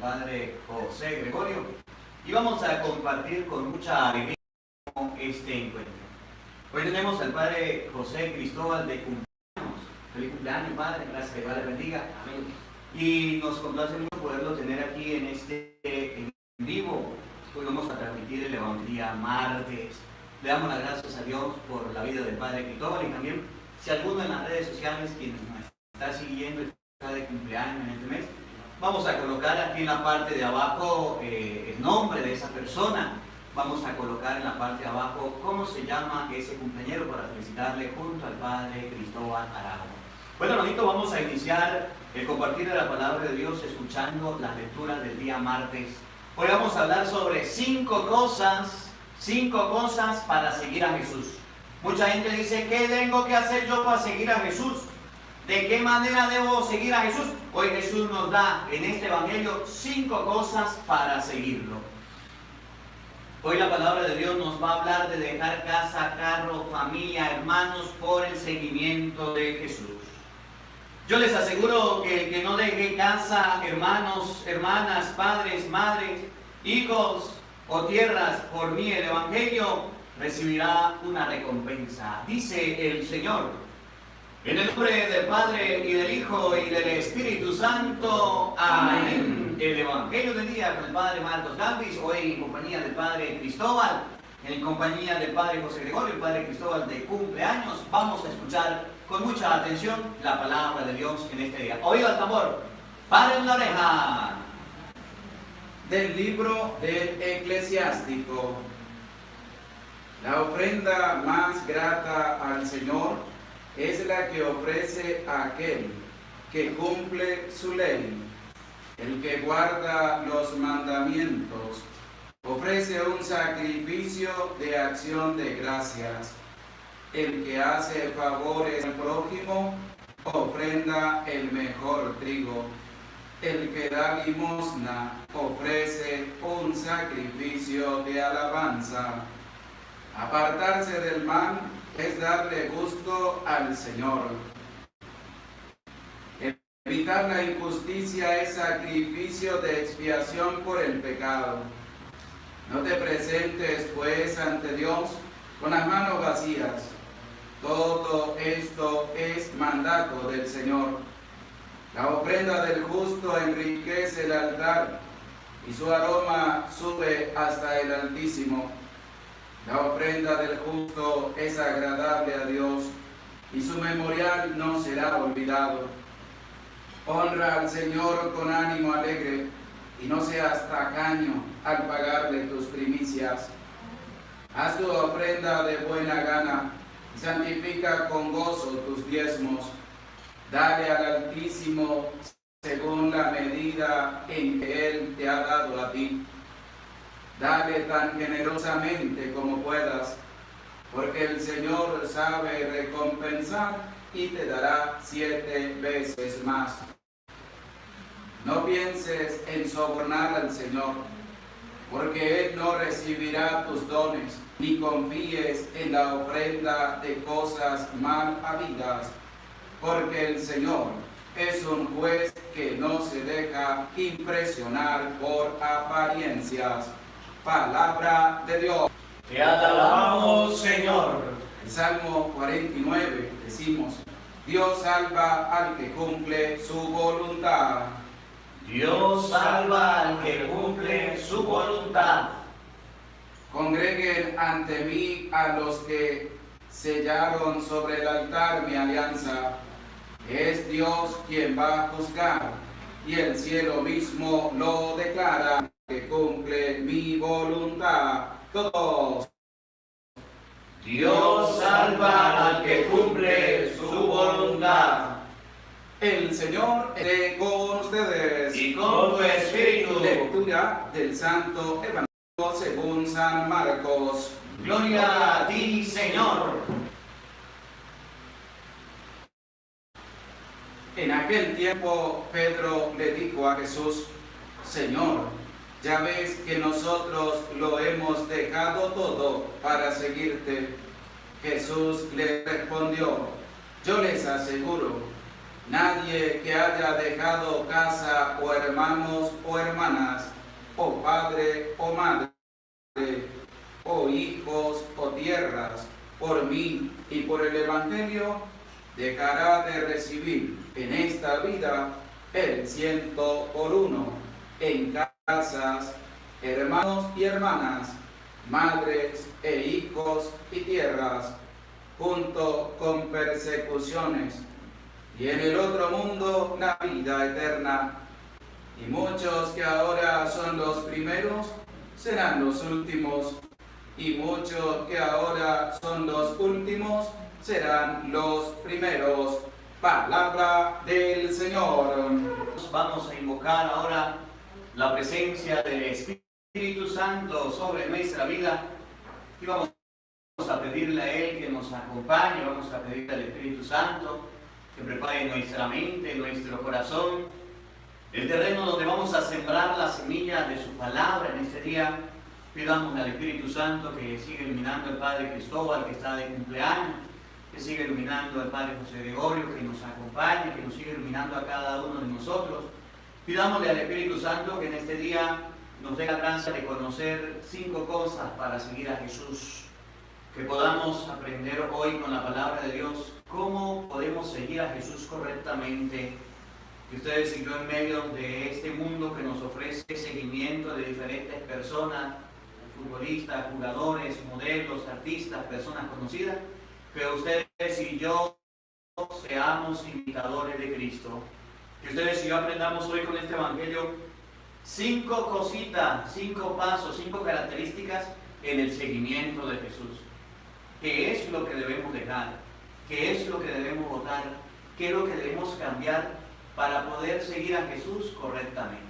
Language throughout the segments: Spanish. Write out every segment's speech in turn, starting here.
padre José Gregorio y vamos a compartir con mucha alegría este encuentro. Hoy tenemos al padre José Cristóbal de cumpleaños. Feliz cumpleaños, padre, gracias, que Dios le bendiga. Amén. Y nos complace mucho poderlo tener aquí en en vivo. Hoy vamos a transmitir el Evangelio martes. Le damos las gracias a Dios por la vida del padre Cristóbal y también si alguno en las redes sociales quienes nos está siguiendo está de cumpleaños en este mes, vamos a colocar aquí en la parte de abajo el nombre de esa persona. Vamos a colocar en la parte de abajo cómo se llama ese cumpleañero para felicitarle junto al padre Cristóbal Aragón. Bueno, hermanito, vamos a iniciar el compartir de la palabra de Dios escuchando las lecturas del día martes. Hoy vamos a hablar sobre cinco cosas para seguir a Jesús. Mucha gente dice, ¿qué tengo que hacer yo para seguir a Jesús? ¿De qué manera debo seguir a Jesús? Hoy Jesús nos da en este Evangelio 5 cosas para seguirlo. Hoy la palabra de Dios nos va a hablar de dejar casa, carro, familia, hermanos por el seguimiento de Jesús. Yo les aseguro que el que no deje casa, hermanos, hermanas, padres, madres, hijos o tierras por mí el Evangelio, recibirá una recompensa. Dice el Señor, en el nombre del Padre y del Hijo y del Espíritu Santo. Amén. El Evangelio del día con el Padre Marcos Gambis, hoy en compañía del Padre Cristóbal, en compañía del Padre José Gregorio, el Padre Cristóbal de cumpleaños. Vamos a escuchar con mucha atención la palabra de Dios en este día. Oído al tambor, paren la oreja. Del libro del Eclesiástico. La ofrenda más grata al Señor es la que ofrece a aquel que cumple su ley. El que guarda los mandamientos ofrece un sacrificio de acción de gracias. El que hace favores al prójimo ofrenda el mejor trigo. El que da limosna ofrece un sacrificio de alabanza. Apartarse del mal es darle gusto al Señor. Evitar la injusticia es sacrificio de expiación por el pecado. No te presentes, pues, ante Dios con las manos vacías. Todo esto es mandato del Señor. La ofrenda del justo enriquece el altar y su aroma sube hasta el Altísimo. La ofrenda del justo es agradable a Dios y su memorial no será olvidado. Honra al Señor con ánimo alegre y no seas tacaño al pagarle tus primicias. Haz tu ofrenda de buena gana y santifica con gozo tus diezmos. Dale al Altísimo según la medida en que Él te ha dado a ti. Dale tan generosamente como puedas, porque el Señor sabe recompensar y te dará 7 veces más. No pienses en sobornar al Señor, porque Él no recibirá tus dones, ni confíes en la ofrenda de cosas mal habidas, porque el Señor es un juez que no se deja impresionar por apariencias. Palabra de Dios. Te alabamos, Señor. En Salmo 49 decimos, Dios salva al que cumple su voluntad. Dios salva al que cumple su voluntad. Congreguen ante mí a los que sellaron sobre el altar mi alianza. Es Dios quien va a juzgar, y el cielo mismo lo declara, que cumple mi voluntad. Todos. Dios salva al que cumple su voluntad. El Señor esté con ustedes. Y con tu espíritu. Lectura del Santo Evangelio según San Marcos. Gloria a ti, Señor. En aquel tiempo Pedro le dijo a Jesús, Señor, ya ves que nosotros lo hemos dejado todo para seguirte. Jesús le respondió, yo les aseguro Nadie que haya dejado casa o hermanos o hermanas, o padre o madre, o hijos o tierras, por mí y por el Evangelio, dejará de recibir en esta vida el 100 por 1 en casas, hermanos y hermanas, madres e hijos y tierras, junto con persecuciones, y en el otro mundo la vida eterna. Y muchos que ahora son los primeros serán los últimos, y muchos que ahora son los últimos serán los primeros. Palabra del Señor. Vamos a invocar ahora la presencia del Espíritu Santo sobre nuestra vida y vamos a pedirle a Él que nos acompañe, vamos a pedirle al Espíritu Santo que prepare nuestra mente, nuestro corazón, el terreno donde vamos a sembrar la semilla de su palabra en este día. Pidamos al Espíritu Santo que siga iluminando al Padre Cristóbal, que está de cumpleaños, que siga iluminando al Padre José Gregorio, que nos acompañe, que nos siga iluminando a cada uno de nosotros. Pidámosle al Espíritu Santo que en este día nos dé la gracia de conocer 5 cosas para seguir a Jesús. Que podamos aprender hoy con la palabra de Dios cómo podemos seguir a Jesús correctamente. Que ustedes y yo, en medio de este mundo que nos ofrece seguimiento de diferentes personas, futbolistas, jugadores, modelos, artistas, personas conocidas, que ustedes y yo seamos imitadores de Cristo. Que ustedes y yo aprendamos hoy con este Evangelio 5 cositas, 5 pasos, 5 características en el seguimiento de Jesús. ¿Qué es lo que debemos dejar? ¿Qué es lo que debemos votar? ¿Qué es lo que debemos cambiar para poder seguir a Jesús correctamente?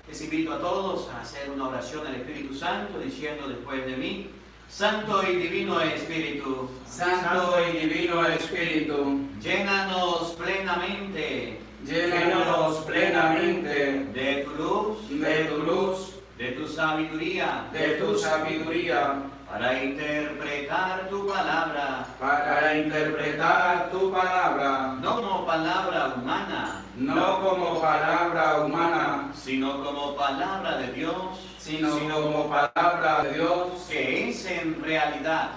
Les invito a todos a hacer una oración al Espíritu Santo diciendo después de mí: Santo y Divino Espíritu, Santo y Divino Espíritu, llénanos plenamente, llénanos plenamente de tu luz, de tu luz, de tu sabiduría, para interpretar tu palabra, no como palabra humana, no como palabra humana, sino como palabra de Dios, sino como palabra de Dios, que es en realidad,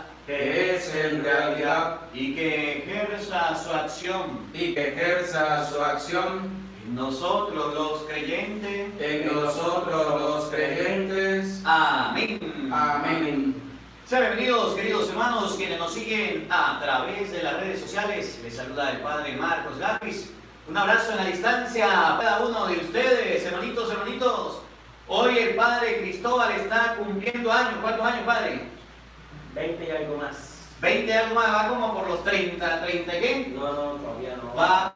y que ejerza su acción en nosotros los creyentes, Amén. Amén. Sean bienvenidos, queridos hermanos, quienes nos siguen a través de las redes sociales. Les saluda el Padre Marcos Gavis. Un abrazo en la distancia a cada uno de ustedes, hermanitos. Hoy el Padre Cristóbal está cumpliendo años. ¿Cuántos años, Padre? 20 y algo más. 20 y algo más, va como por los 30 ¿qué? No, todavía no. Va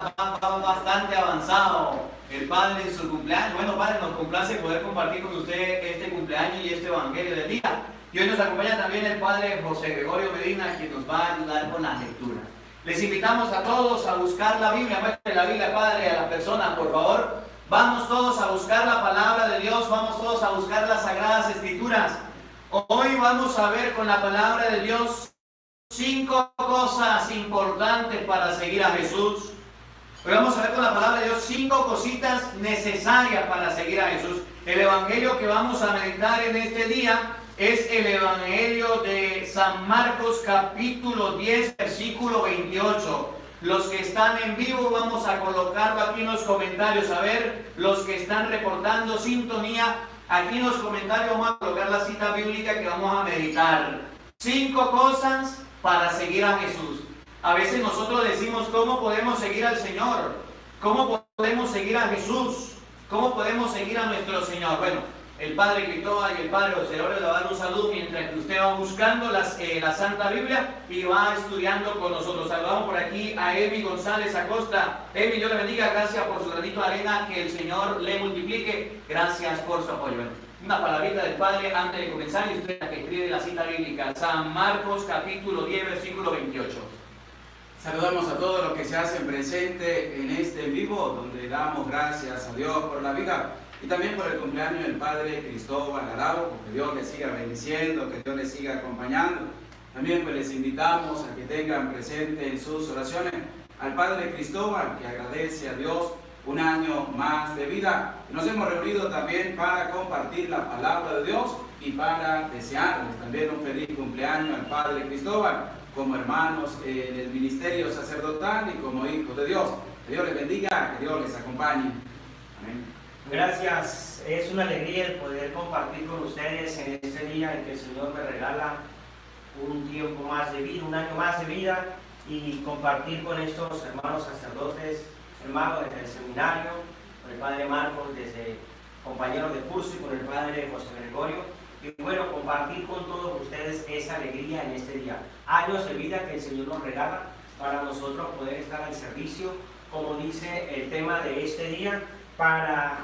bastante avanzado el Padre en su cumpleaños. Bueno, Padre, nos complace poder compartir con usted este cumpleaños y este Evangelio del día. Y hoy nos acompaña también el Padre José Gregorio Medina, quien nos va a ayudar con las lecturas. Les invitamos a todos a buscar la Biblia. Muestre la Biblia, Padre, a las personas, por favor. Vamos todos a buscar la palabra de Dios, vamos todos a buscar las Sagradas Escrituras. Hoy vamos a ver con la palabra de Dios 5 cosas importantes para seguir a Jesús. Hoy vamos a ver con la palabra de Dios 5 cositas necesarias para seguir a Jesús. El Evangelio que vamos a meditar en este día es el Evangelio de San Marcos, capítulo 10, versículo 28. Los que están en vivo vamos a colocarlo aquí en los comentarios. A ver, los que están reportando sintonía, aquí en los comentarios vamos a colocar la cita bíblica que vamos a meditar. 5 cosas para seguir a Jesús. A veces nosotros decimos, ¿cómo podemos seguir al Señor? ¿Cómo podemos seguir a Jesús? ¿Cómo podemos seguir a nuestro Señor? Bueno, el Padre Cristóbal y el Padre José le va a dar un saludo mientras que usted va buscando la Santa Biblia y va estudiando con nosotros. Saludamos por aquí a Emi González Acosta. Emi, Dios le bendiga, gracias por su granito de arena, que el Señor le multiplique. Gracias por su apoyo. Bueno, una palabrita del Padre antes de comenzar, y usted que escribe la cita bíblica, San Marcos capítulo 10, versículo 28. Saludamos a todos los que se hacen presentes en este en vivo, donde damos gracias a Dios por la vida y también por el cumpleaños del Padre Cristóbal Arao, que Dios les siga bendiciendo, que Dios les siga acompañando. También pues les invitamos a que tengan presente en sus oraciones al Padre Cristóbal, que agradece a Dios un año más de vida. Nos hemos reunido también para compartir la palabra de Dios y para desearles también un feliz cumpleaños al Padre Cristóbal, como hermanos en el ministerio sacerdotal y como hijos de Dios. Que Dios les bendiga, que Dios les acompañe. Amén. Gracias, es una alegría el poder compartir con ustedes en este día en que el Señor me regala un tiempo más de vida, un año más de vida, y compartir con estos hermanos sacerdotes, hermanos desde el seminario, con el Padre Marcos, desde compañeros de curso, y con el Padre José Gregorio. Y bueno, compartir con todos ustedes esa alegría en este día. Años de vida que el Señor nos regala para nosotros poder estar al servicio, como dice el tema de este día, para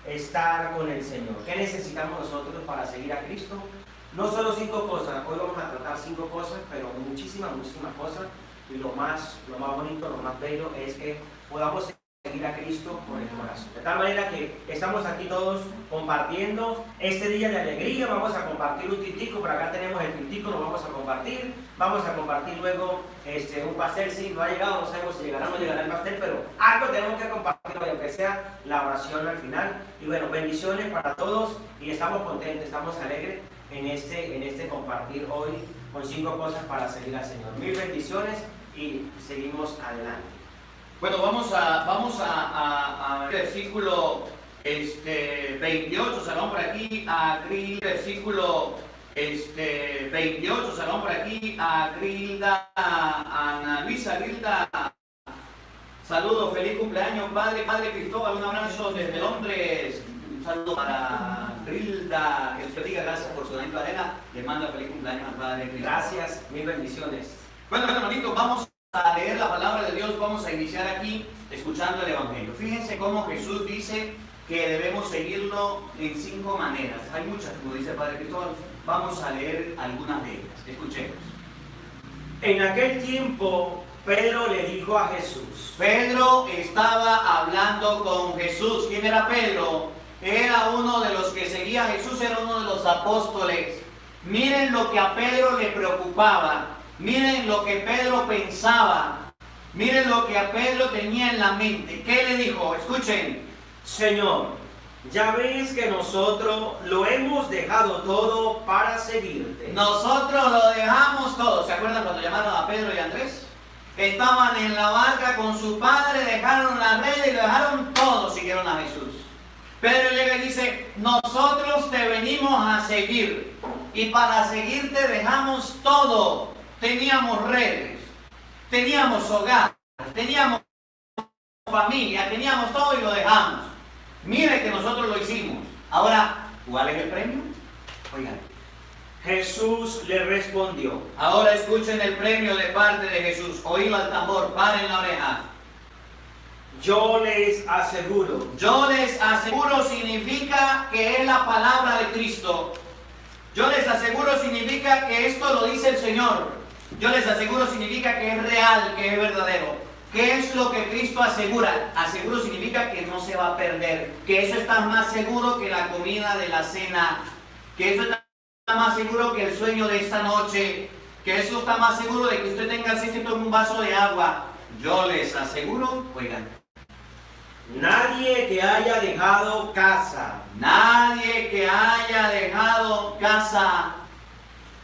estar con el Señor. ¿Qué necesitamos nosotros para seguir a Cristo? No solo 5 cosas, hoy vamos a tratar 5 cosas, pero muchísimas cosas. Y lo más bonito, lo más bello es que podamos seguir a Cristo con el corazón. De tal manera que estamos aquí todos compartiendo este día de alegría. Vamos a compartir un tintico, por acá tenemos el tintico, lo vamos a compartir. Vamos a compartir luego un pastel, si no ha llegado, no sabemos si llegará o no llegará el pastel, pero algo tenemos que compartir, aunque sea la oración al final. Y bueno, bendiciones para todos y estamos contentos, estamos alegres en este compartir hoy con 5 cosas para seguir al Señor. Mil bendiciones y seguimos adelante. Bueno, vamos a versículo 28, salón por aquí, a versículo 28, salón por aquí, a Grilda, a Ana Luisa Grilda. Saludos, feliz cumpleaños, Padre Cristóbal, un abrazo desde Londres. Un saludo para Grilda, que Dios bendiga, gracias por su granito de arena. Le manda feliz cumpleaños al Padre Cristóbal. Gracias, mil bendiciones. Bueno, hermanitos, vamos a leer la palabra de Dios. Vamos a iniciar aquí escuchando el Evangelio. Fíjense cómo Jesús dice que debemos seguirlo en 5 maneras. Hay muchas, como dice el Padre Cristóbal. Vamos a leer algunas de ellas. Escuchemos. En aquel tiempo, Pedro le dijo a Jesús. Pedro estaba hablando con Jesús. ¿Quién era Pedro? Era uno de los que seguía a Jesús, era uno de los apóstoles. Miren lo que a Pedro le preocupaba. Miren lo que Pedro pensaba. Miren lo que a Pedro tenía en la mente. ¿Qué le dijo? Escuchen. Señor, ya ves que nosotros lo hemos dejado todo para seguirte. Nosotros lo dejamos todo. ¿Se acuerdan cuando llamaron a Pedro y Andrés? Estaban en la barca con su padre, dejaron la red y lo dejaron todo, siguieron a Jesús. Pedro llega y dice, nosotros te venimos a seguir. Y para seguirte dejamos todo. Teníamos redes, teníamos hogar, teníamos familia, teníamos todo y lo dejamos. Mire que nosotros lo hicimos. Ahora, ¿cuál es el premio? Oigan. Jesús le respondió. Ahora escuchen el premio de parte de Jesús. Oído al tambor, paren la oreja. Yo les aseguro. Yo les aseguro significa que es la palabra de Cristo. Yo les aseguro significa que esto lo dice el Señor. Yo les aseguro significa que es real, que es verdadero. ¿Qué es lo que Cristo asegura? Aseguro significa que no se va a perder, que eso está más seguro que la comida de la cena, que eso está más seguro que el sueño de esta noche, que eso está más seguro de que usted tenga acceso a un vaso de agua. Yo les aseguro, oigan, nadie que haya dejado casa, nadie que haya dejado casa,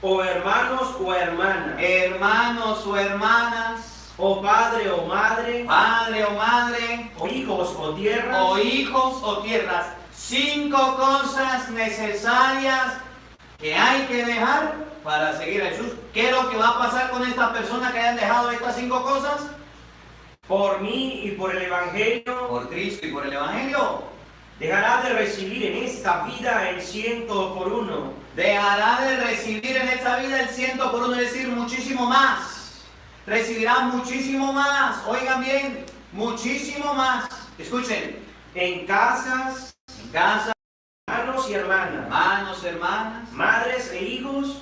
o hermanos o hermanas, o padre o madre, o hijos o tierras, 5 cosas necesarias que hay que dejar para seguir a Jesús. ¿Qué es lo que va a pasar con estas personas que hayan dejado estas 5 cosas? por mí y por el Evangelio, Por Cristo y por el Evangelio. dejará de recibir en esta vida el 100 por 1. Dejará de recibir en esta vida el 100 por 1, es decir, muchísimo más. Recibirá muchísimo más. Oigan bien, muchísimo más. Escuchen. En casas, hermanos y hermanas, hermanas, madres e hijos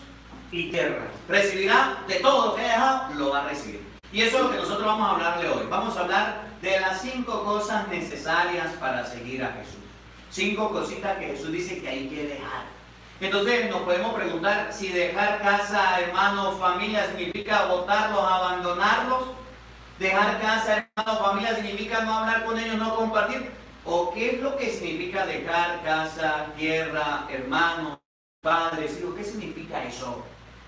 y tierras. Recibirá de todo lo que haya dejado, lo va a recibir. Y eso es lo que nosotros vamos a hablarle hoy. Vamos a hablar de las 5 cosas necesarias para seguir a Jesús. 5 cositas que Jesús dice que hay que dejar. Entonces nos podemos preguntar si dejar casa, hermanos, familia significa botarlos, abandonarlos. Dejar casa, hermano, familia, significa no hablar con ellos, no compartir. ¿O qué es lo que significa dejar casa, tierra, hermanos, padres, hijos? ¿Qué significa eso?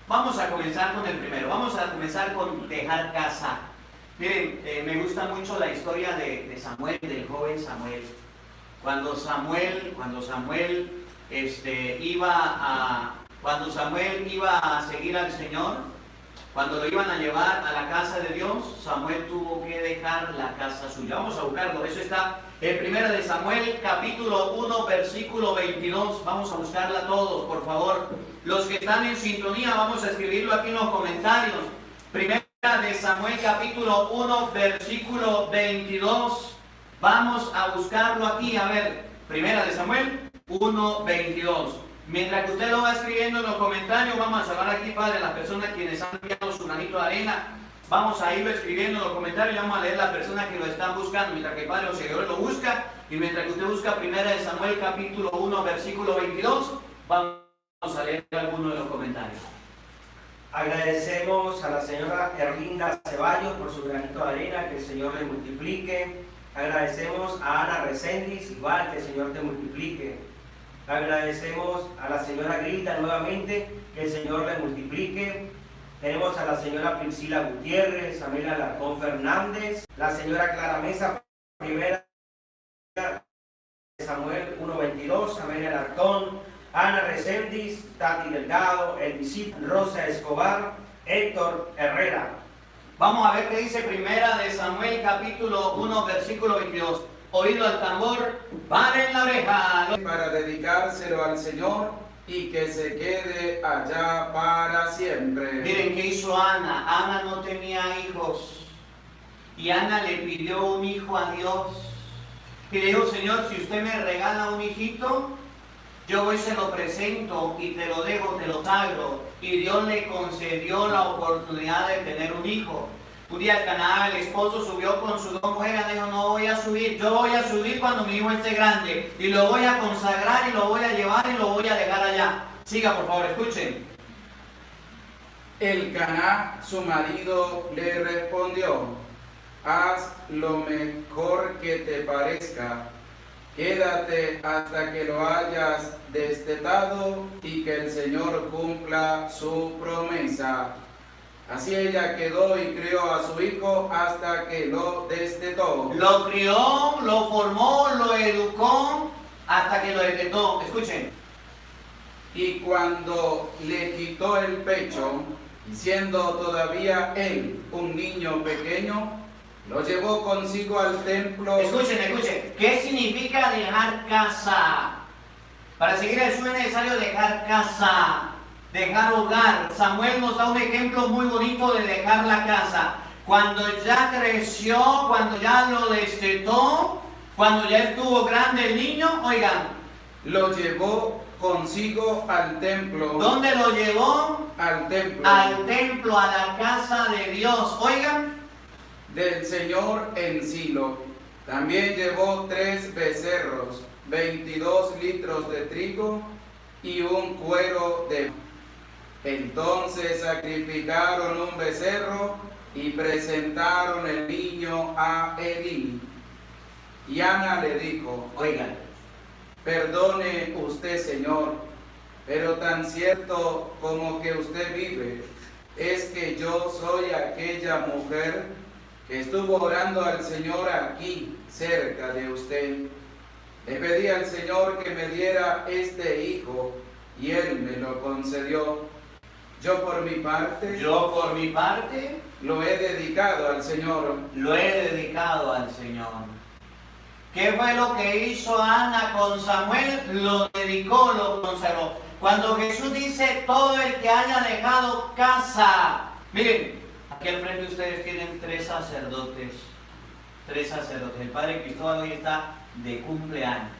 Vamos a comenzar con el primero. Vamos a comenzar con dejar casa. Miren, me gusta mucho la historia de Samuel, del joven Samuel. Cuando Samuel iba a seguir al Señor, cuando lo iban a llevar a la casa de Dios, Samuel tuvo que dejar la casa suya. Vamos a buscarlo. Eso está en 1 de Samuel, capítulo 1, versículo 22. Vamos a buscarla todos, por favor. Los que están en sintonía, vamos a escribirlo aquí en los comentarios. 1 de Samuel, capítulo 1, versículo 22. Vamos a buscarlo aquí. A ver, 1 de Samuel 1, 22. Mientras que usted lo va escribiendo en los comentarios, vamos a saludar aquí, Padre, a las personas quienes han enviado su granito de arena. Vamos a irlo escribiendo en los comentarios y vamos a leer las personas que lo están buscando. Mientras que el Padre o seguidor lo busca, y mientras que usted busca 1 de Samuel, capítulo 1, versículo 22, vamos a leer algunos de los comentarios. Agradecemos a la señora Erlinda Ceballos por su granito de arena, que el Señor le multiplique. Agradecemos a Ana Recendis, igual que el Señor te multiplique. Agradecemos a la señora Grilda nuevamente, que el Señor le multiplique. Tenemos a la señora Priscila Gutiérrez, Amelia Alarcón Fernández, la señora Clara Mesa, primera de Samuel 1.22, Amelia Alarcón, Ana Recendis, Tati Delgado, el discípulo Rosa Escobar, Héctor Herrera. Vamos a ver qué dice 1 de Samuel, capítulo 1, versículo 22. Oído al tambor, paren la oreja. Para dedicárselo al Señor y que se quede allá para siempre. Miren qué hizo Ana. Ana no tenía hijos. Y Ana le pidió un hijo a Dios. Y le dijo: Señor, si usted me regala un hijito, yo hoy se lo presento y te lo dejo, te lo sagro. Y Dios le concedió la oportunidad de tener un hijo. Un día al Canaán el esposo subió con sus dos mujeres y dijo: no voy a subir, yo voy a subir cuando mi hijo esté grande y lo voy a consagrar y lo voy a llevar y lo voy a dejar allá. Siga, por favor, escuchen. El Caná, su marido, le respondió: haz lo mejor que te parezca, quédate hasta que lo hayas destetado y que el Señor cumpla su promesa. Así ella quedó y crió a su hijo hasta que lo destetó. Lo crió, lo formó, lo educó hasta que lo destetó. Escuchen. Y cuando le quitó el pecho, siendo todavía él un niño pequeño, lo llevó consigo al templo. Escuchen. ¿Qué significa dejar casa? Para seguir el sueño es necesario dejar casa. Dejar hogar. Samuel nos da un ejemplo muy bonito de dejar la casa. Cuando ya creció, cuando ya lo destetó, cuando ya estuvo grande el niño, oigan. Lo llevó consigo al templo. ¿Dónde lo llevó? Al templo. Al templo, a la casa de Dios. Oigan. Del Señor en Silo. También llevó 3 becerros, 22 litros de trigo y un cuero de... Entonces sacrificaron un becerro y presentaron el niño a Elí. Y Ana le dijo: oigan, perdone usted, Señor, pero tan cierto como que usted vive, es que yo soy aquella mujer que estuvo orando al Señor aquí, cerca de usted. Le pedí al Señor que me diera este hijo, y Él me lo concedió. Yo por mi parte lo he dedicado al Señor. ¿Qué fue lo que hizo Ana con Samuel? Lo dedicó, lo consagró. Cuando Jesús dice: todo el que haya dejado casa. Miren, aquí al frente ustedes tienen 3 sacerdotes. 3 sacerdotes. El Padre Cristóbal hoy está de cumpleaños.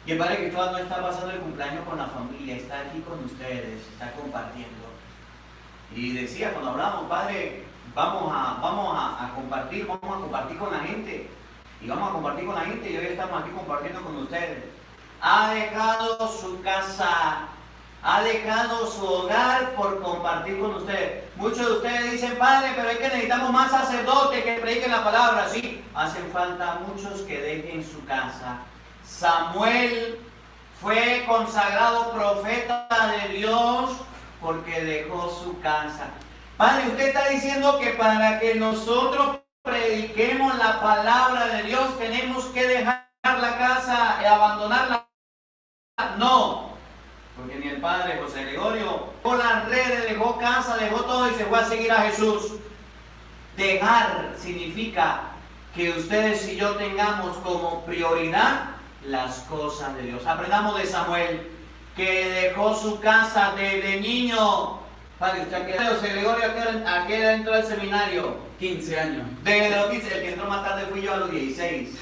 Y el Padre Cristóbal no está pasando el cumpleaños con la familia, está aquí con ustedes, está compartiendo. Y decía cuando hablábamos: Padre, vamos a compartir con la gente. Y vamos a compartir con la gente, y hoy estamos aquí compartiendo con ustedes. Ha dejado su casa, Ha dejado su hogar por compartir con ustedes. Muchos de ustedes dicen, padre, pero es que necesitamos más sacerdotes que prediquen la palabra. Sí, hacen falta muchos que dejen su casa. Samuel fue consagrado profeta de Dios porque dejó su casa. Padre, usted está diciendo que para que nosotros prediquemos la palabra de Dios tenemos que dejar la casa y abandonarla. No. Porque ni el padre José Gregorio dejó las redes, dejó casa, dejó todo y se fue a seguir a Jesús. Dejar significa que ustedes y yo tengamos como prioridad las cosas de Dios. Aprendamos de Samuel, que dejó su casa desde niño. Padre, usted aquí, José Gregorio, ¿a qué edad entró al seminario? 15 años. Desde los 15, el que entró más tarde fui yo a los 16.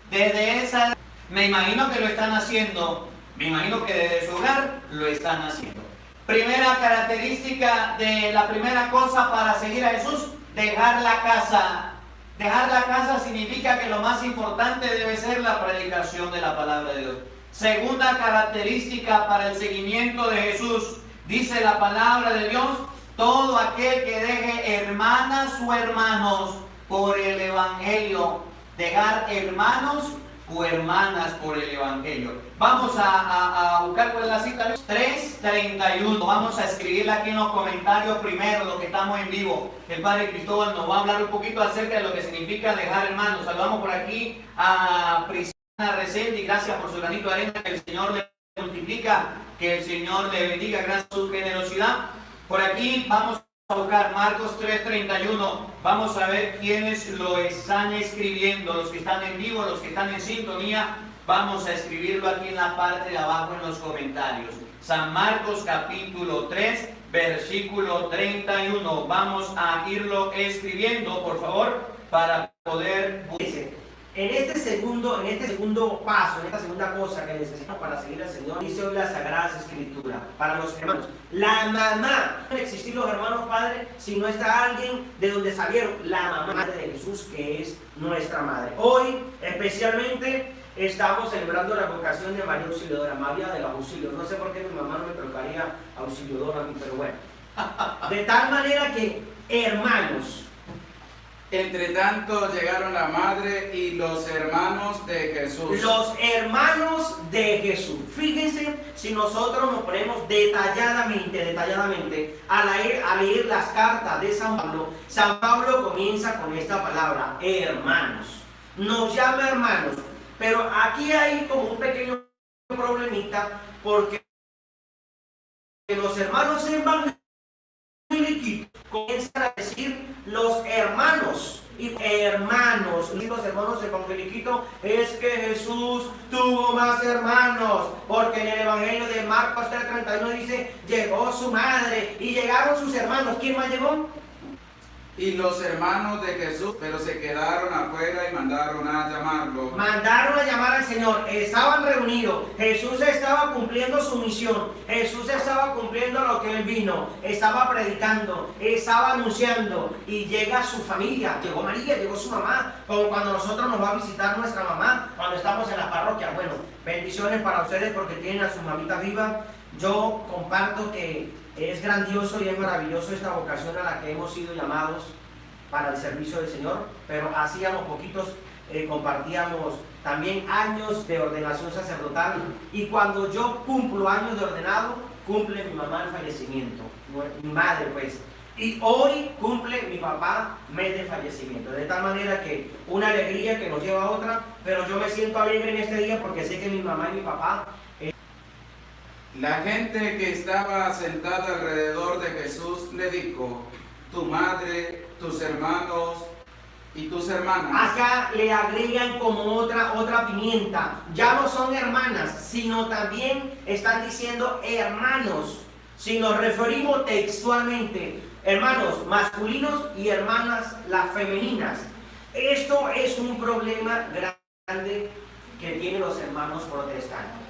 Desde esa edad, me imagino que lo están haciendo. Me imagino que desde su hogar lo están haciendo. Primera característica de la primera cosa para seguir a Jesús, dejar la casa. Dejar la casa significa que lo más importante debe ser la predicación de la palabra de Dios. Segunda característica para el seguimiento de Jesús, dice la palabra de Dios, todo aquel que deje hermanas o hermanos por el Evangelio. Dejar hermanos o hermanas por el Evangelio. Vamos a buscar cuál es la cita. 3:31. Vamos a escribirla aquí en los comentarios primero, los que estamos en vivo. El Padre Cristóbal nos va a hablar un poquito acerca de lo que significa dejar hermanos. Saludamos por aquí a Priscila Resendi. Gracias por su granito de arena. Que el Señor le multiplica, que el Señor le bendiga. Gracias por su generosidad. Por aquí vamos a buscar Marcos 3:31. Vamos a ver quiénes lo están escribiendo, los que están en vivo, los que están en sintonía. Vamos a escribirlo aquí en la parte de abajo en los comentarios. San Marcos capítulo 3, versículo 31. Vamos a irlo escribiendo, por favor, para poder... En este segundo paso, en esta segunda cosa que necesitamos para seguir al Señor, dice hoy las Sagradas Escrituras, para los hermanos. La mamá, no pueden existir los hermanos padres si no está alguien de donde salieron, la mamá de Jesús, que es nuestra madre. Hoy, especialmente, estamos celebrando la vocación de María Auxiliadora, María de los Auxilios. No sé por qué mi mamá no me colocaría Auxiliadora a mí, pero bueno. De tal manera que, hermanos, Entre tanto llegaron la madre y los hermanos de Jesús. Los hermanos de Jesús. Fíjense si nosotros nos ponemos detalladamente a leer las cartas de San Pablo comienza con esta palabra, hermanos. Nos llama hermanos, pero aquí hay como un pequeño problemita porque los hermanos evangélicos comienzan a decir los hermanos y hermanos. Los hermanos evangeliquitos es que Jesús tuvo más hermanos, porque en el Evangelio de Marcos 3:31 dice, llegó su madre y llegaron sus hermanos. ¿Quién más llegó? Y los hermanos de Jesús, pero se quedaron afuera y mandaron a llamarlo. Mandaron a llamar al Señor, estaban reunidos, Jesús estaba cumpliendo su misión, Jesús estaba cumpliendo lo que Él vino, estaba predicando, estaba anunciando, y llega su familia, llegó María, llegó su mamá, como cuando nosotros nos va a visitar nuestra mamá, cuando estamos en la parroquia. Bueno, bendiciones para ustedes porque tienen a sus mamitas vivas. Yo comparto que es grandioso y es maravilloso esta vocación a la que hemos sido llamados para el servicio del Señor, pero hacíamos poquitos, compartíamos también años de ordenación sacerdotal, y cuando yo cumplo años de ordenado, cumple mi mamá el fallecimiento, mi madre pues, y hoy cumple mi papá mes de fallecimiento, de tal manera que una alegría que nos lleva a otra, pero yo me siento alegre en este día porque sé que mi mamá y mi papá... La gente que estaba sentada alrededor de Jesús le dijo, tu madre, tus hermanos y tus hermanas. Acá le agregan como otra pimienta. Ya no son hermanas, sino también están diciendo hermanos. Si nos referimos textualmente, hermanos masculinos y hermanas las femeninas. Esto es un problema grande que tienen los hermanos protestantes.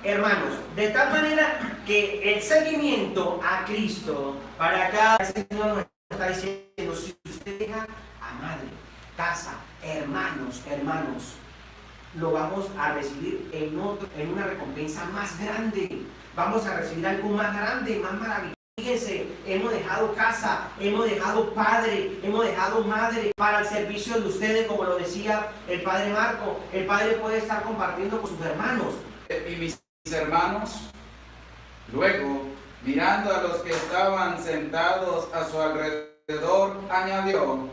Hermanos, de tal manera que el seguimiento a Cristo, para acá el Señor nos está diciendo, si usted deja a madre, casa, hermanos, lo vamos a recibir en una recompensa más grande. Vamos a recibir algo más grande, más maravilloso. Fíjense, hemos dejado casa, hemos dejado padre, hemos dejado madre para el servicio de ustedes, como lo decía el padre Marco. El padre puede estar compartiendo con sus hermanos. Y mis hermanos, luego, mirando a los que estaban sentados a su alrededor, añadió: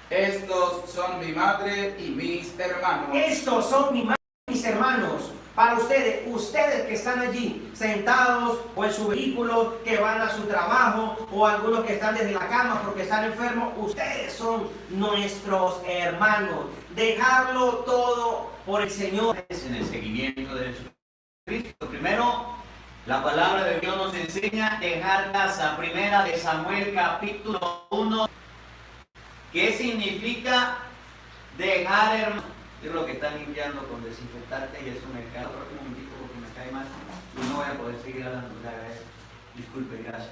estos son mi madre y mis hermanos. Estos son mi madre y mis hermanos. Para ustedes que están allí sentados o en su vehículo, que van a su trabajo, o algunos que están desde la cama porque están enfermos, ustedes son nuestros hermanos. Dejarlo todo por el Señor. En el seguimiento de Jesucristo. Primero, la palabra de Dios nos enseña a dejar casa. Primera de Samuel capítulo 1. ¿Qué significa dejar, hermano? Yo creo que están limpiando con desinfectante y eso me cae. Otro momentito porque me cae mal y no voy a poder seguir hablando. Disculpe, gracias.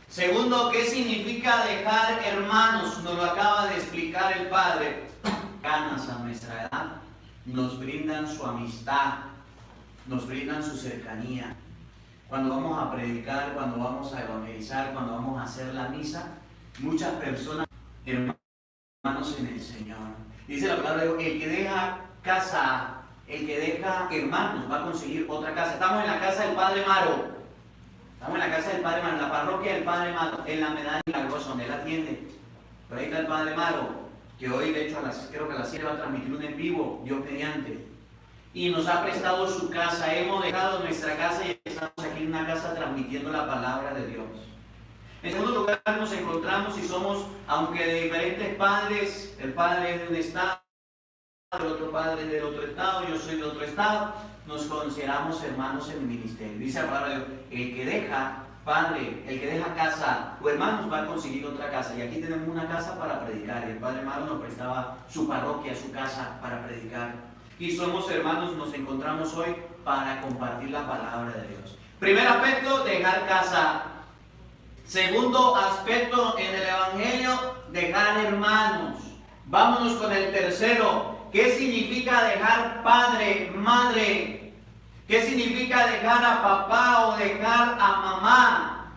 Segundo, ¿qué significa dejar, hermanos? Nos lo acaba de explicar el Padre. Ganas a nuestra edad nos brindan su amistad, nos brindan su cercanía. Cuando vamos a predicar, cuando vamos a evangelizar, cuando vamos a hacer la misa, muchas personas, hermanos en el Señor. Dice la palabra de Dios, el que deja casa, el que deja hermanos, va a conseguir otra casa. Estamos en la casa del Padre Maro. Estamos en la casa del Padre Maro, en la parroquia del Padre Maro, en la Medalla Milagrosa, donde él atiende. Por ahí está el Padre Maro, que hoy, de hecho, creo que a las 7 va a transmitir un en vivo, Dios mediante. Y nos ha prestado su casa. Hemos dejado nuestra casa y estamos aquí en una casa transmitiendo la palabra de Dios. En segundo lugar, nos encontramos y somos, aunque de diferentes padres, el padre es de un estado, el otro padre es del otro estado, yo soy de otro estado, nos consideramos hermanos en el ministerio. Dice la palabra de Dios, el que deja padre, el que deja casa o hermanos va a conseguir otra casa. Y aquí tenemos una casa para predicar. Y el Padre Maro nos prestaba su parroquia, su casa para predicar. Y somos hermanos, nos encontramos hoy para compartir la palabra de Dios. Primer aspecto, dejar casa. Segundo aspecto en el Evangelio, dejar hermanos. Vámonos con el tercero. ¿Qué significa dejar padre, madre? ¿Qué significa dejar a papá o dejar a mamá?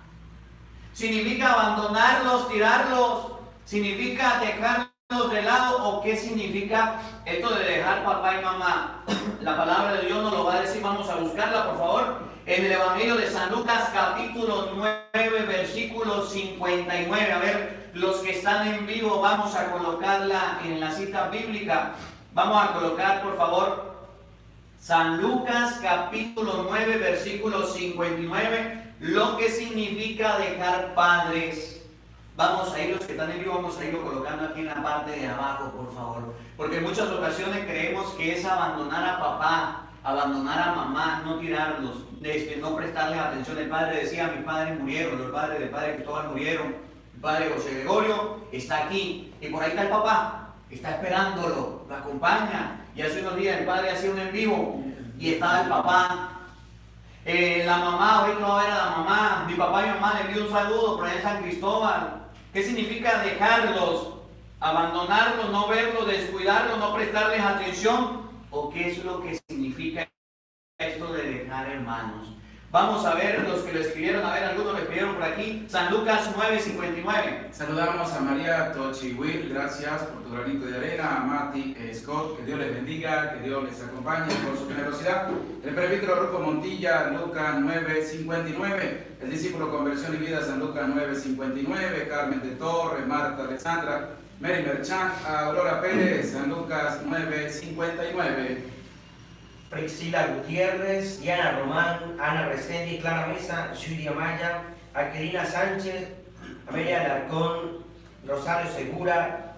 ¿Significa abandonarlos, tirarlos? ¿Significa dejarlos de lado? ¿O qué significa esto de dejar papá y mamá? La palabra de Dios nos lo va a decir, vamos a buscarla por favor. En el Evangelio de San Lucas capítulo 9 versículo 59. A ver, los que están en vivo vamos a colocarla en la cita bíblica. Vamos a colocar por favor San Lucas capítulo 9 versículo 59. Lo que significa dejar padres. Vamos a ir, los que están en vivo, vamos a irlo colocando aquí en la parte de abajo por favor. Porque en muchas ocasiones creemos que es abandonar a papá, abandonar a mamá, no tirarlos, no prestarles atención. El padre decía, mis padres murieron, los padres del padre Cristóbal murieron, el padre José Gregorio está aquí, y por ahí está el papá, está esperándolo, lo acompaña. Y hace unos días el padre hacía un en vivo, y estaba el papá. La mamá, ahorita no va a ver a la mamá, mi papá y mi mamá le envió un saludo por allá en San Cristóbal. ¿Qué significa dejarlos, abandonarlos, no verlos, descuidarlos, no prestarles atención? ¿O qué es lo que significa esto de dejar hermanos? Vamos a ver los que lo escribieron, a ver, algunos lo escribieron por aquí. San Lucas 9:59. Saludamos a María Tochihuil, gracias por tu granito de arena. A Mati Scott, que Dios les bendiga, que Dios les acompañe por su generosidad. El presbítero Rufo Montilla, Lucas 9:59. El discípulo Conversión y Vida, San Lucas 9:59. Carmen de Torres, Marta Alexandra, Mary Merchant, Aurora Pérez, San Lucas 9:59. Priscila Gutiérrez, Diana Román, Ana Resendi, Clara Mesa, Julia Maya, Aquilina Sánchez, Amelia Alarcón, Rosario Segura,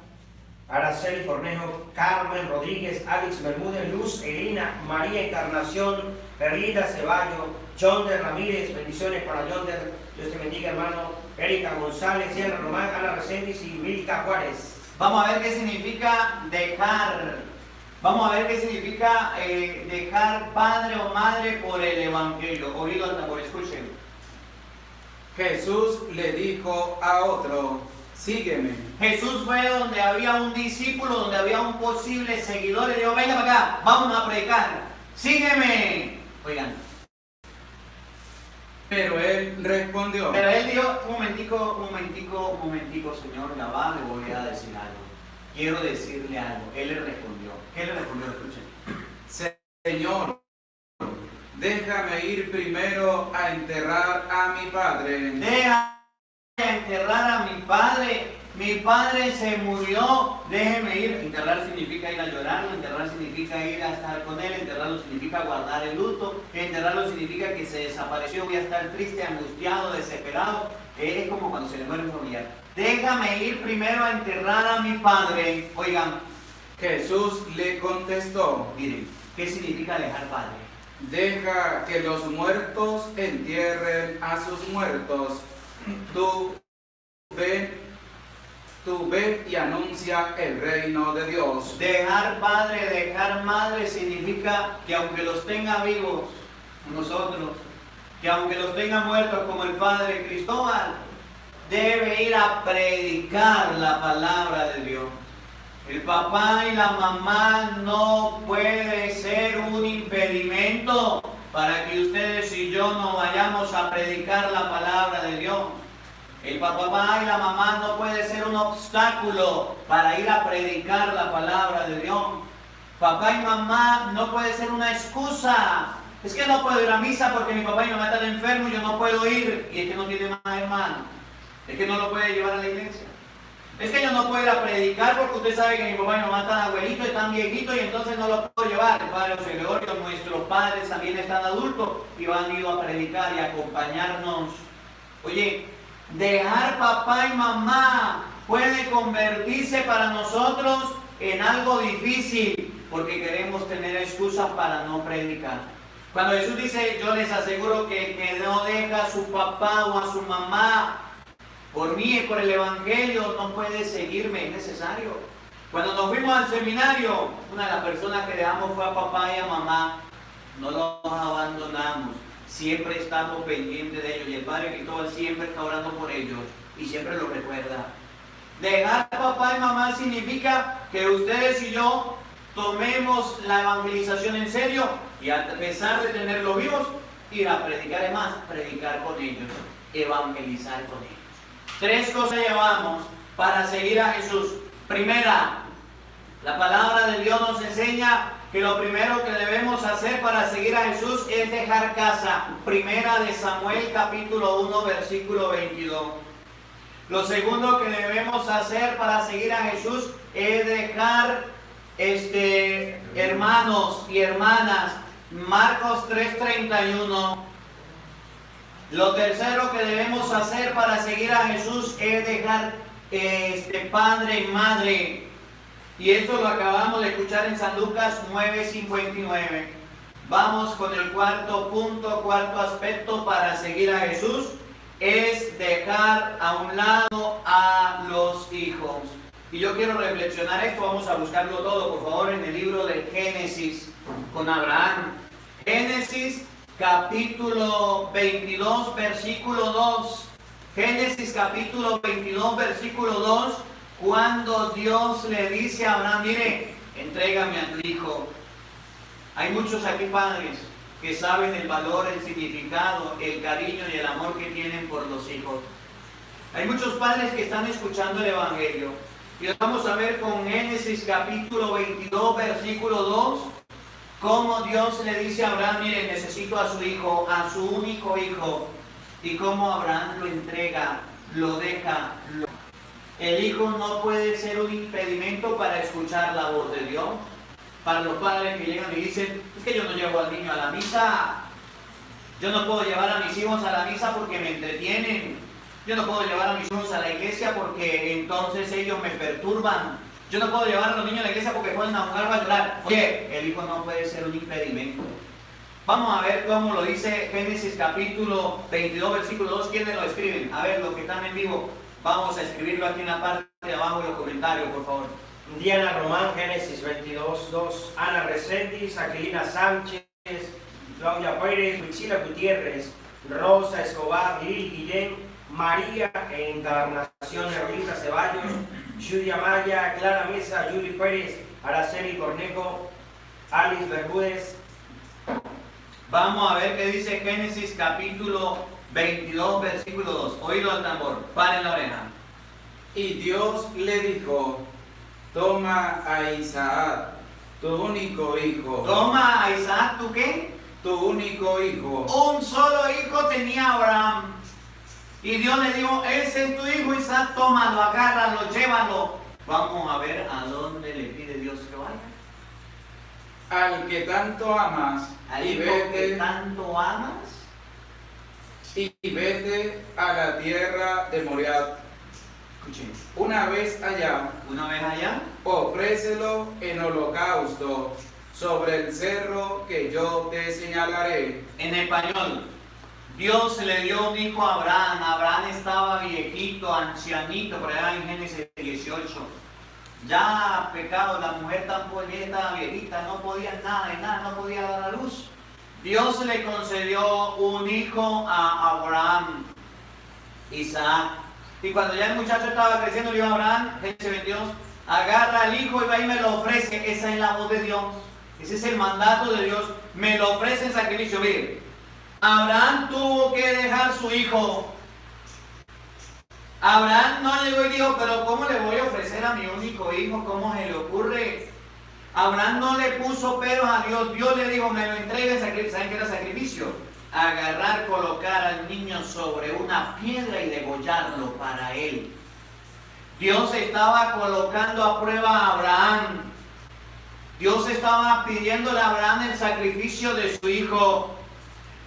Araceli Cornejo, Carmen Rodríguez, Alex Bermúdez, Luz Elena, María Encarnación, Perlita Ceballo, Yonder Ramírez, bendiciones para Yonder, Dios te bendiga hermano, Erika González, Diana Román, Ana Resendi y Milka Juárez. Vamos a ver qué significa dejar. Vamos a ver qué significa dejar padre o madre por el Evangelio. Oído al tambor, escuchen. Jesús le dijo a otro, sígueme. Jesús fue donde había un discípulo, donde había un posible seguidor y dijo, venga para acá, vamos a predicar, sígueme. Oigan, Pero él respondió, pero él dijo, un momentico, señor, ya va, le voy a decir algo. Quiero decirle algo. Él le respondió. ¿Qué le respondió? Escuchen. Señor, déjame ir primero a enterrar a mi padre. Déjame enterrar a mi padre. Mi padre se murió. Déjeme ir. Enterrar significa ir a llorarlo. Enterrar significa ir a estar con él. Enterrarlo significa guardar el luto. Enterrarlo significa que se desapareció. Voy a estar triste, angustiado, desesperado. Es como cuando se le muere un familiar. Déjame ir primero a enterrar a mi padre. Oigan, Jesús le contestó, miren, ¿qué significa dejar padre? deja que los muertos entierren a sus muertos. Tú ve y anuncia el reino de Dios. Dejar padre, dejar madre significa que aunque los tenga vivos nosotros, que aunque los tenga muertos como el padre Cristóbal, debe ir a predicar la palabra de Dios. El papá y la mamá no puede ser un impedimento para que ustedes y yo no vayamos a predicar la palabra de Dios. El papá y la mamá no puede ser un obstáculo para ir a predicar la palabra de Dios. Papá y mamá no puede ser una excusa. Es que no puedo ir a misa porque mi papá y mi mamá están enfermos y yo no puedo ir. Y es que no tiene más hermano. Es que no lo puede llevar a la iglesia. Es que yo no puedo ir a predicar porque usted sabe que mi papá y mi mamá están abuelitos, están viejitos y entonces no lo puedo llevar. El padre José Gregorio, nuestros padres también están adultos y han ido a predicar y a acompañarnos. Oye, dejar papá y mamá puede convertirse para nosotros en algo difícil porque queremos tener excusas para no predicar. Cuando Jesús dice, yo les aseguro que no deja a su papá o a su mamá por mí y por el Evangelio, no puede seguirme, es necesario. Cuando nos fuimos al seminario, una de las personas que dejamos fue a papá y a mamá. No los abandonamos, siempre estamos pendientes de ellos y el Padre Cristóbal siempre está orando por ellos y siempre lo recuerda. Dejar a papá y mamá significa que ustedes y yo tomemos la evangelización en serio y a pesar de tenerlos vivos, ir a predicar, es más, predicar con ellos, evangelizar con ellos. 3 cosas llevamos para seguir a Jesús. Primera, la palabra de Dios nos enseña que lo primero que debemos hacer para seguir a Jesús es dejar casa. Primera de Samuel capítulo 1 versículo 22. Lo segundo que debemos hacer para seguir a Jesús es dejar hermanos y hermanas. Marcos 3:31. Lo tercero que debemos hacer para seguir a Jesús es dejar padre y madre. Y esto lo acabamos de escuchar en San Lucas 9:59. Vamos con el cuarto punto, cuarto aspecto para seguir a Jesús. Es dejar a un lado a los hijos. Y yo quiero reflexionar esto, vamos a buscarlo todo, por favor, en el libro de Génesis con Abraham. Génesis capítulo 22, versículo 2. Génesis capítulo 22, versículo 2. Cuando Dios le dice a Abraham, mire, entrégame a tu hijo. Hay muchos aquí padres que saben el valor, el significado, el cariño y el amor que tienen por los hijos. Hay muchos padres que están escuchando el Evangelio. Y vamos a ver con Génesis capítulo 22, versículo 2. Cómo Dios le dice a Abraham, mire, necesito a su hijo, a su único hijo. Y cómo Abraham lo entrega, lo deja. El hijo no puede ser un impedimento para escuchar la voz de Dios. Para los padres que llegan y dicen, es que yo no llevo al niño a la misa. Yo no puedo llevar a mis hijos a la misa porque me entretienen. Yo no puedo llevar a mis hijos a la iglesia porque entonces ellos me perturban. Yo no puedo llevar a los niños a la iglesia porque pueden a jugar o a llorar. Oye, el hijo no puede ser un impedimento. Vamos a ver cómo lo dice Génesis capítulo 22, versículo 2. ¿Quiénes lo escriben? A ver, los que están en vivo, vamos a escribirlo aquí en la parte de abajo de los comentarios, por favor. Diana Román, Génesis 22, 2. Ana Reséndiz, Aquilina Sánchez, Claudia Pérez, Priscila Gutiérrez, Rosa Escobar, Lili Guillén, María Encarnación Rita Ceballos, Judy Amaya, Clara Mesa, Judy Pérez, Araceli Cornejo, Alice Bermúdez. Vamos a ver qué dice Génesis capítulo 22, versículo 2. Oído al tambor, paren la oreja. Y Dios le dijo, toma a Isaac, tu único hijo. Toma a Isaac, ¿tú qué? Tu único hijo. Un solo hijo tenía Abraham. Y Dios le dijo, ese es tu hijo Isaac, tómalo, agárralo, llévalo. Vamos a ver a dónde le pide Dios que vaya. Al que tanto amas, Al y hijo que vete, tanto amas. y vete a la tierra de Moriah. Escuchen, Una vez allá, una vez allá, ofrécelo en holocausto sobre el cerro que yo te señalaré. en español, Dios le dio un hijo a Abraham. Abraham estaba viejito, ancianito, por allá en Génesis 18. Ya pecado, la mujer tampoco ya estaba viejita, no podía nada, no podía dar a luz. Dios le concedió un hijo a Abraham, Isaac. Y cuando ya el muchacho estaba creciendo, le dijo a Abraham, Génesis 22, agarra al hijo y va y me lo ofrece. Esa es la voz de Dios. Ese es el mandato de Dios. Me lo ofrece en sacrificio. Mire, Abraham tuvo que dejar su hijo. Abraham no llegó y dijo, pero ¿cómo le voy a ofrecer a mi único hijo? ¿Cómo se le ocurre? Abraham no le puso peros a Dios. Dios le dijo, me lo entrega en sacrificio. ¿Saben qué era sacrificio? Agarrar, colocar al niño sobre una piedra y degollarlo para él. Dios estaba colocando a prueba a Abraham. Dios estaba pidiéndole a Abraham el sacrificio de su hijo.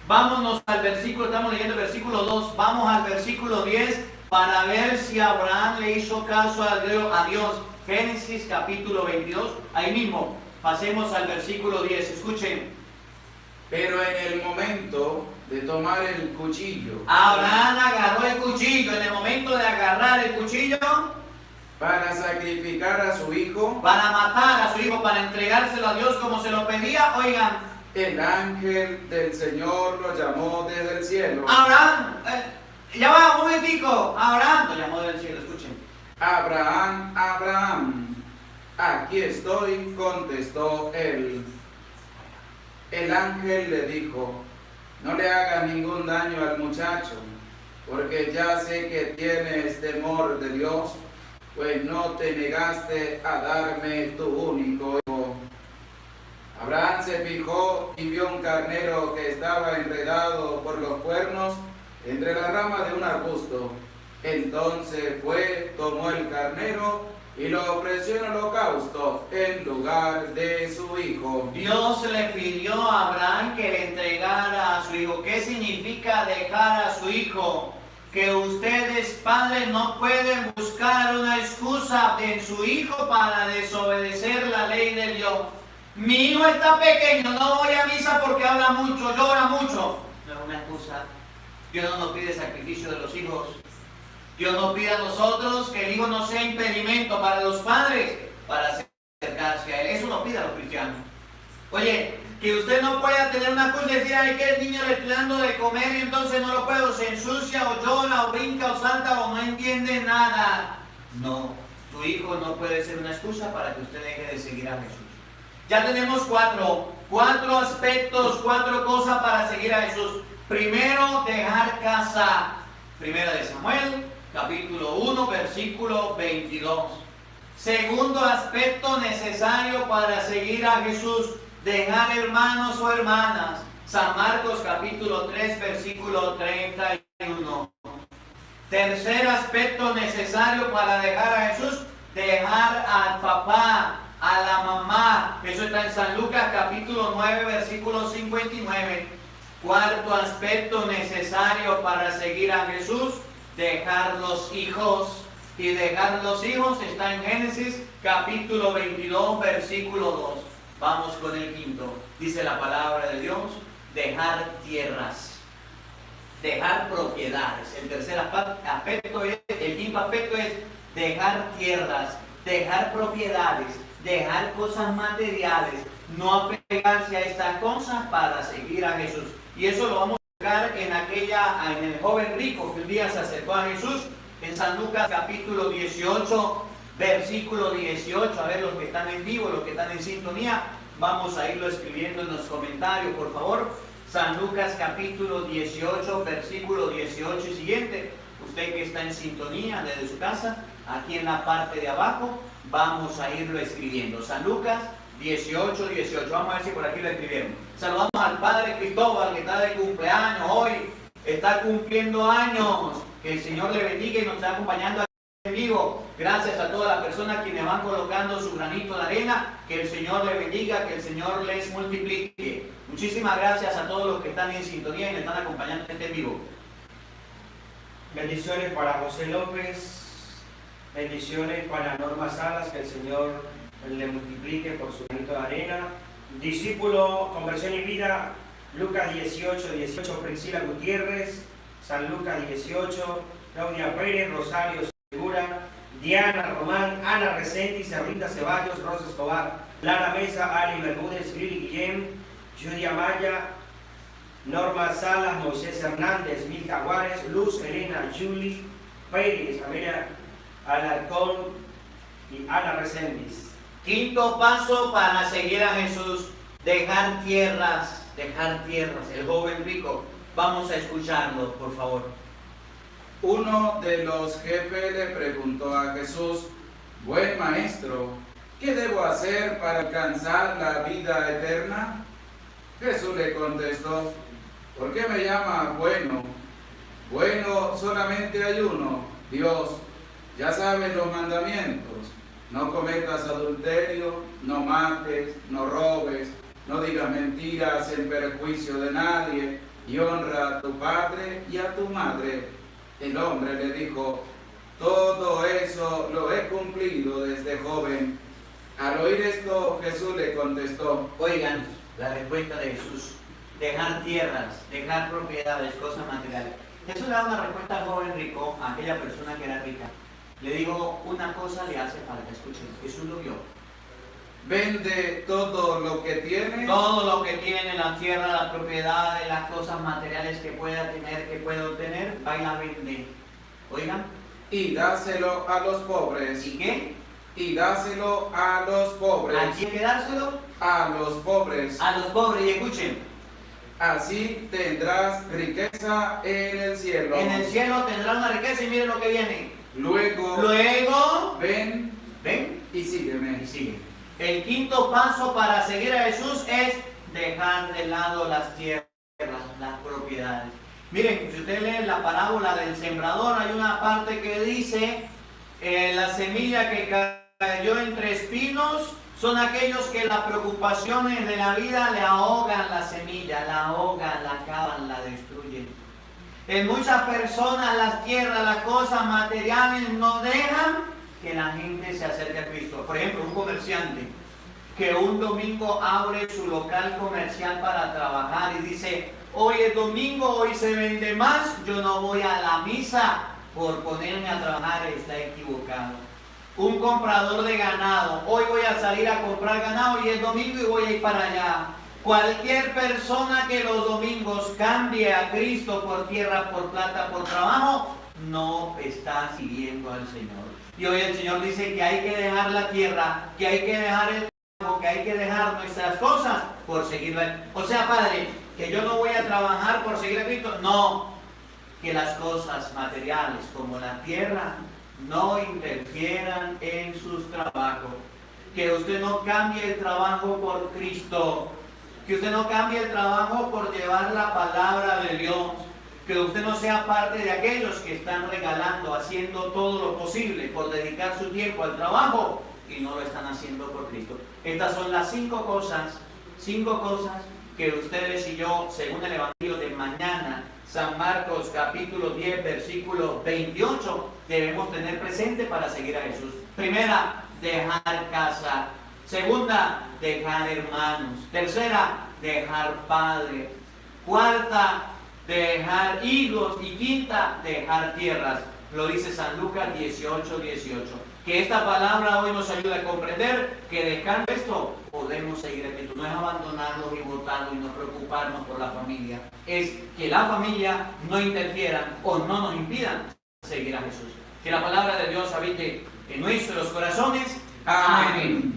Vámonos al versículo, estamos leyendo el versículo 2, vamos al versículo 10 para ver si Abraham le hizo caso a Dios. Génesis capítulo 22, ahí mismo, pasemos al versículo 10, escuchen. Pero en el momento de tomar el cuchillo, Abraham agarró el cuchillo, en el momento de agarrar el cuchillo, para sacrificar a su hijo, para matar a su hijo, para entregárselo a Dios como se lo pedía, oigan, el ángel del Señor lo llamó desde el cielo. Abraham, ya va, un momentico, Abraham lo llamó del cielo, escuchen. Abraham, Abraham, aquí estoy, contestó él. El ángel le dijo, no le hagas ningún daño al muchacho, porque ya sé que tienes temor de Dios, pues no te negaste a darme tu único hijo. Abraham se fijó y vio un carnero que estaba enredado por los cuernos entre las ramas de un arbusto. Entonces fue, tomó el carnero y lo ofreció en holocausto en lugar de su hijo. Dios le pidió a Abraham que le entregara a su hijo. ¿Qué significa dejar a su hijo? Que ustedes, padres, no pueden buscar una excusa en su hijo para desobedecer la ley de Dios. Mi hijo está pequeño, no voy a misa porque habla mucho, llora mucho. No es una excusa. Dios no nos pide sacrificio de los hijos. Dios nos pide a nosotros que el hijo no sea impedimento para los padres para acercarse a él. Eso nos pide a los cristianos. Oye, que usted no pueda tener una excusa y decir, ay, que el niño le estoy dando de comer y entonces no lo puedo, se ensucia o llora o brinca o salta o no entiende nada. No, tu hijo no puede ser una excusa para que usted deje de seguir a Jesús. Ya tenemos cuatro aspectos, 4 cosas para seguir a Jesús. Primero, dejar casa. Primera de Samuel, capítulo 1, versículo 22. Segundo aspecto necesario para seguir a Jesús, dejar hermanos o hermanas. San Marcos, capítulo 3, versículo 31. Tercer aspecto necesario para dejar a Jesús, dejar al papá, a la mamá. Eso está en San Lucas capítulo 9, versículo 59. Cuarto aspecto necesario para seguir a Jesús, dejar los hijos. Y dejar los hijos está en Génesis capítulo 22, versículo 2. Vamos con el quinto. Dice la palabra de Dios, dejar tierras, dejar propiedades. El tercer aspecto es, el quinto aspecto es dejar tierras, dejar propiedades, dejar cosas materiales, no apegarse a estas cosas para seguir a Jesús. Y eso lo vamos a buscar en el joven rico que un día se acercó a Jesús, en San Lucas capítulo 18, versículo 18. A ver, los que están en vivo, los que están en sintonía, vamos a irlo escribiendo en los comentarios, por favor. San Lucas capítulo 18, versículo 18 y siguiente. Usted que está en sintonía desde su casa, aquí en la parte de abajo, vamos a irlo escribiendo. San Lucas 18, 18. Vamos a ver si por aquí lo escribieron. Saludamos al Padre Cristóbal, que está de cumpleaños hoy. Está cumpliendo años. Que el Señor le bendiga y nos está acompañando en vivo. Gracias a todas las personas quienes van colocando su granito de arena. Que el Señor le bendiga, que el Señor les multiplique. Muchísimas gracias a todos los que están en sintonía y me están acompañando en vivo. Bendiciones para José López. Bendiciones para Norma Salas, que el Señor le multiplique por su granito de arena. Discípulo, Conversión y Vida, Lucas 18, 18, Priscila Gutiérrez, San Lucas 18, Claudia Pérez, Rosario Segura, Diana Román, Ana Reséndiz, Erlinda Ceballos, Rosa Escobar, Lara Mesa, Ali Bermúdez, Lili Guillén, Judy Amaya, Norma Salas, Moisés Hernández, Milka Juárez, Luz Elena, Julie Pérez, Amelia Alarcón y Ana Reséndiz. Quinto paso para seguir a Jesús: dejar tierras, el joven rico. Vamos a escucharlo, por favor. Uno de los jefes le preguntó a Jesús: buen maestro, ¿qué debo hacer para alcanzar la vida eterna? Jesús le contestó: ¿por qué me llamas bueno? Bueno, solamente hay uno, Dios. Ya sabes los mandamientos: no cometas adulterio, no mates, no robes, no digas mentiras en perjuicio de nadie, y honra a tu padre y a tu madre. El hombre le dijo: todo eso lo he cumplido desde joven. Al oír esto, Jesús le contestó: Oigan la respuesta de Jesús: dejar tierras, dejar propiedades, cosas materiales. Jesús le da una respuesta al joven rico, a aquella persona que era rica. Le digo, una cosa le hace falta. Escuchen, Jesús lo vio. vende todo lo que tienes. Todo lo que tiene, la tierra, las propiedades, las cosas materiales que pueda tener, que pueda obtener, va y la vende. Oigan. Y dáselo a los pobres. ¿Y qué? Y dáselo a los pobres. ¿A quién hay que dárselo? A los pobres. A los pobres. Y escuchen. Así tendrás riqueza en el cielo. En el cielo tendrás una riqueza y miren lo que viene. Luego, ven y sígueme. y sigue. El quinto paso para seguir a Jesús es dejar de lado las tierras, las propiedades. Miren, si usted lee la parábola del sembrador, hay una parte que dice, la semilla que cayó entre espinos son aquellos que las preocupaciones de la vida le ahogan la semilla, la ahogan, la acaban, la destruyen. En muchas personas las tierras, las cosas materiales no dejan que la gente se acerque a Cristo. Por ejemplo, un comerciante que un domingo abre su local comercial para trabajar y dice, hoy es domingo, hoy se vende más, yo no voy a la misa por ponerme a trabajar, está equivocado. Un comprador de ganado, hoy voy a salir a comprar ganado y es domingo y voy a ir para allá. Cualquier persona que los domingos cambie a Cristo por tierra, por plata, por trabajo, no está siguiendo al Señor. Y hoy el Señor dice que hay que dejar la tierra, que hay que dejar el trabajo, que hay que dejar nuestras cosas por seguirlo a Él. O sea, Padre, que yo no voy a trabajar por seguir a Cristo. No, que las cosas materiales como la tierra no interfieran en sus trabajos. Que usted no cambie el trabajo por Cristo. Que usted no cambie el trabajo por llevar la palabra de Dios. Que usted no sea parte de aquellos que están regalando, haciendo todo lo posible por dedicar su tiempo al trabajo y no lo están haciendo por Cristo. Estas son las cinco cosas que ustedes y yo, según el Evangelio de mañana, San Marcos capítulo 10, versículo 28, debemos tener presente para seguir a Jesús. Primera, dejar casa. Segunda, dejar hermanos. Tercera, dejar padre. Cuarta, dejar hijos. Y quinta, dejar tierras. Lo dice San Lucas 18:18. Que esta palabra hoy nos ayude a comprender que dejando esto podemos seguir a Cristo. No es abandonarlos y votarlos y no preocuparnos por la familia. Es que la familia no interfiera o no nos impidan seguir a Jesús. Que la palabra de Dios habite en nuestros corazones. Amén.